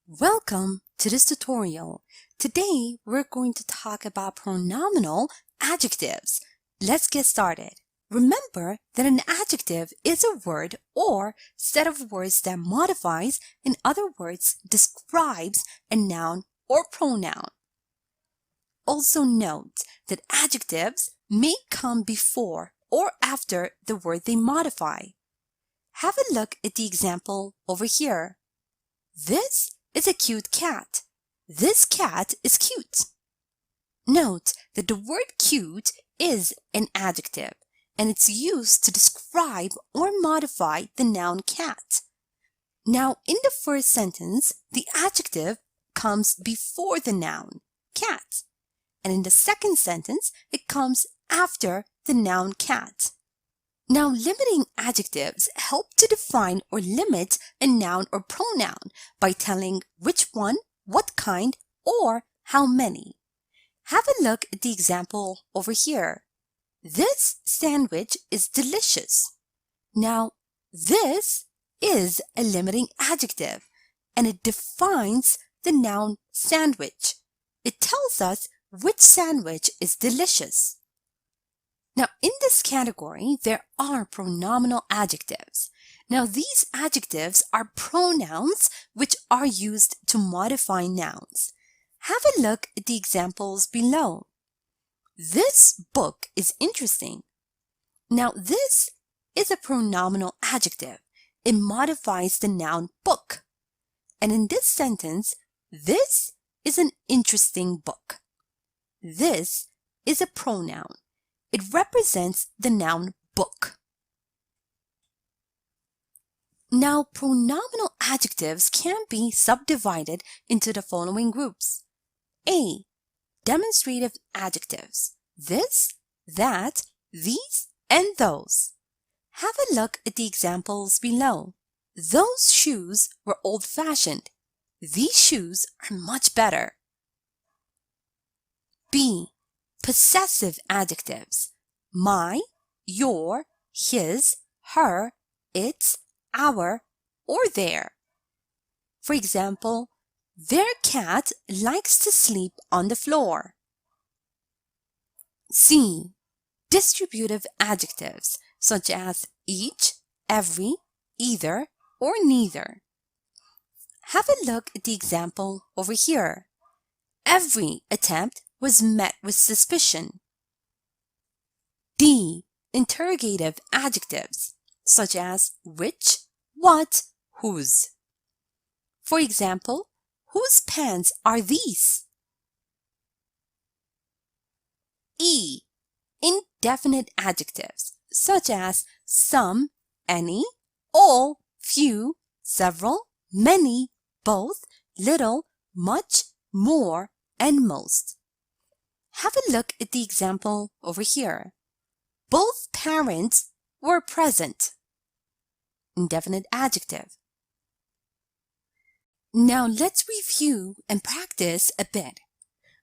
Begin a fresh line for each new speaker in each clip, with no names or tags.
Welcome to this tutorial. Today, we're going to talk about pronominal adjectives. Let's get started. Remember that an adjective is a word or set of words that modifies, in other words, describes a noun or pronoun. Also note that adjectives may come before or after the word they modify. Have a look at the example over here. This is a cute cat. This cat is cute. Note that the word cute is an adjective and it's used to describe or modify the noun cat. Now, in the first sentence, the adjective comes before the noun cat, and in the second sentence, it comes after the noun cat. Now, limiting adjectives help to define or limit a noun or pronoun by telling which one, what kind, or how many. Have a look at the example over here. This sandwich is delicious. Now, this is a limiting adjective, and it defines the noun sandwich. It tells us which sandwich is delicious. Now, in this category, there are pronominal adjectives. Now, these adjectives are pronouns which are used to modify nouns. Have a look at the examples below. This book is interesting. Now, this is a pronominal adjective. It modifies the noun book. And in this sentence, this is an interesting book. This is a pronoun. It represents the noun book. Now, pronominal adjectives can be subdivided into the following groups. A. Demonstrative adjectives. This, that, these, and those. Have a look at the examples below. Those shoes were old-fashioned. These shoes are much better. B. Possessive adjectives. My, your, his, her, its, our, or their. For example, their cat likes to sleep on the floor. C. Distributive adjectives such as each, every, either, or neither. Have a look at the example over here. Every attempt was met with suspicion. D. Interrogative adjectives such as which, what, whose. For example, whose pants are these? E. Indefinite adjectives such as some, any, all, few, several, many, both, little, much, more, and most. Have a look at the example over here. Both parents were present. Indefinite adjective. Now let's review and practice a bit.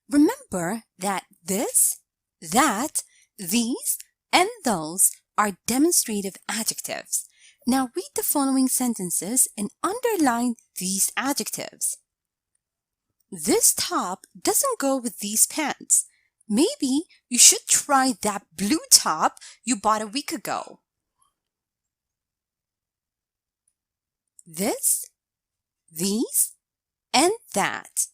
Remember that this, that, these, and those are demonstrative adjectives. Now read the following sentences and underline these adjectives. This top doesn't go with these pants. Maybe you should try that blue top you bought a week ago. This, these, and that.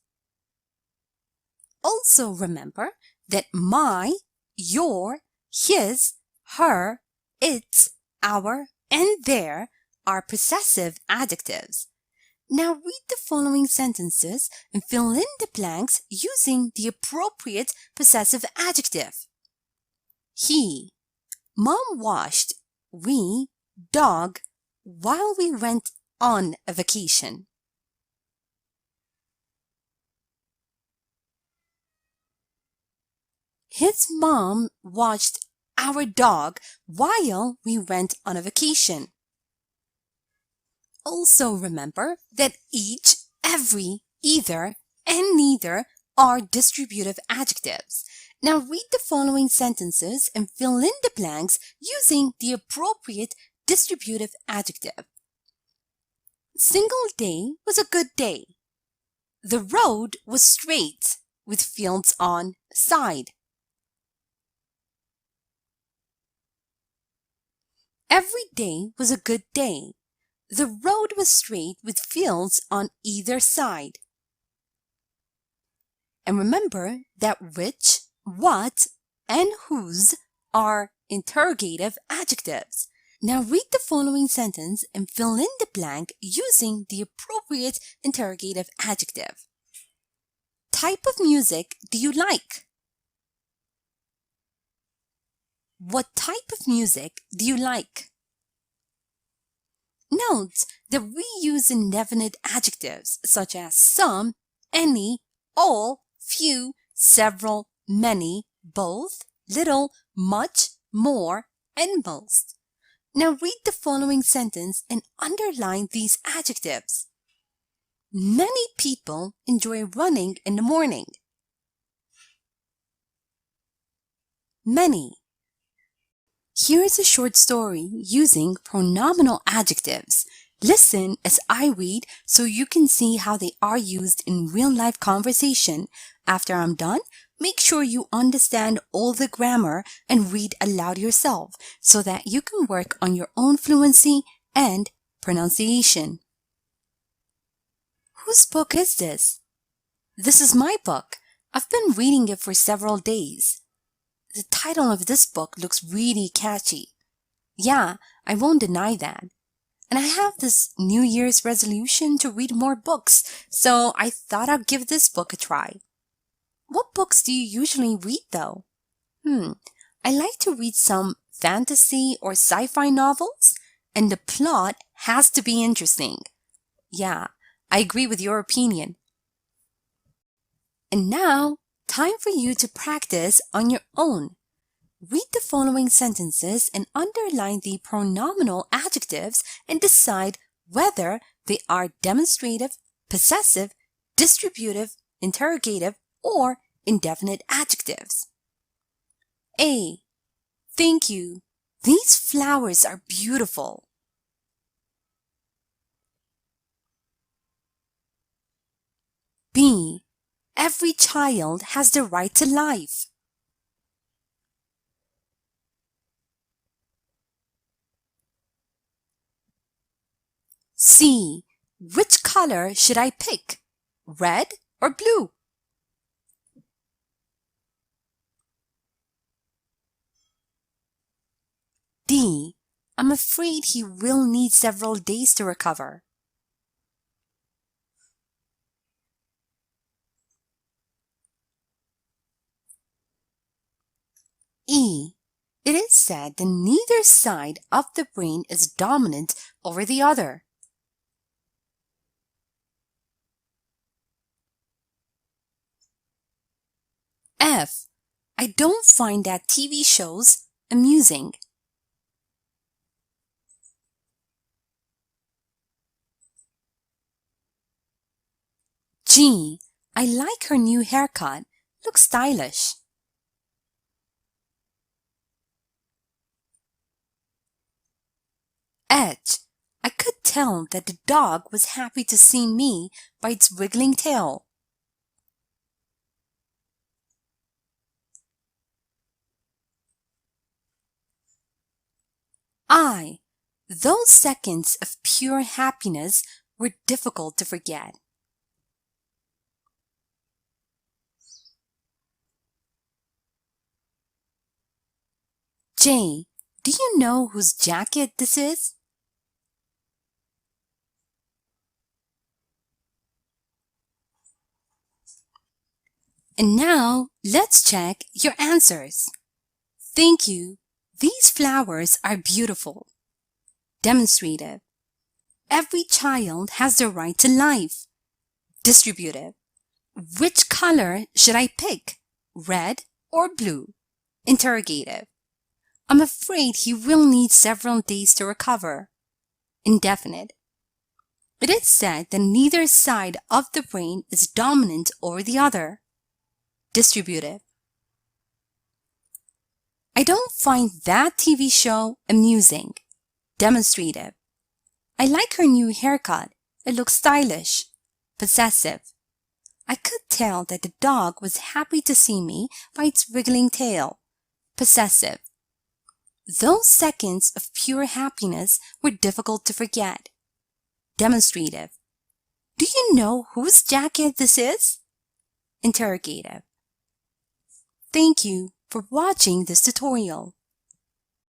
Also remember that my, your, his, her, its, our, and their are possessive adjectives. Now read the following sentences and fill in the blanks using the appropriate possessive adjective. He. Mom washed, we, dog, while we went on a vacation. His mom watched our dog while we went on a vacation. Also remember that each, every, either, and neither are distributive adjectives. Now read the following sentences and fill in the blanks using the appropriate distributive adjective. Single day was a good day. The road was straight with fields on side. Every day was a good day. The road was straight with fields on either side. And remember that which, what, and whose are interrogative adjectives. Now read the following sentence and fill in the blank using the appropriate interrogative adjective. Type of music do you like? What type of music do you like? Note that we use indefinite adjectives such as some, any, all, few, several, many, both, little, much, more, and most. Now read the following sentence and underline these adjectives. Many people enjoy running in the morning. Many. Here is a short story using pronominal adjectives. Listen as I read so you can see how they are used in real-life conversation. After I'm done, make sure you understand all the grammar and read aloud yourself so that you can work on your own fluency and pronunciation. Whose book is this? This is my book. I've been reading it for several days. The title of this book looks really catchy. Yeah, I won't deny that. And I have this New Year's resolution to read more books, so I thought I'd give this book a try. What books do you usually read though? I like to read some fantasy or sci-fi novels, and the plot has to be interesting. Yeah, I agree with your opinion. And now, time for you to practice on your own. Read the following sentences and underline the pronominal adjectives and decide whether they are demonstrative, possessive, distributive, interrogative, or indefinite adjectives. A. Thank you. These flowers are beautiful. B. Every child has the right to life. C. Which color should I pick? Red or blue? D. I'm afraid he will need several days to recover. E. It is said that neither side of the brain is dominant over the other. F. I don't find that TV shows amusing. G. I like her new haircut. Looks stylish. H. I could tell that the dog was happy to see me by its wiggling tail. I. Those seconds of pure happiness were difficult to forget. J. Do you know whose jacket this is? And now, let's check your answers. Thank you. These flowers are beautiful. Demonstrative. Every child has the right to life. Distributive. Which color should I pick? Red or blue? Interrogative. I'm afraid he will need several days to recover. Indefinite. It is said that neither side of the brain is dominant over the other. Distributive. I don't find that TV show amusing. Demonstrative. I like her new haircut. It looks stylish. Possessive. tell that the dog was happy to see me by its wriggling tail. Possessive. Those seconds of pure happiness were difficult to forget. Demonstrative. Do you know whose jacket this is? Interrogative. Thank you for watching this tutorial.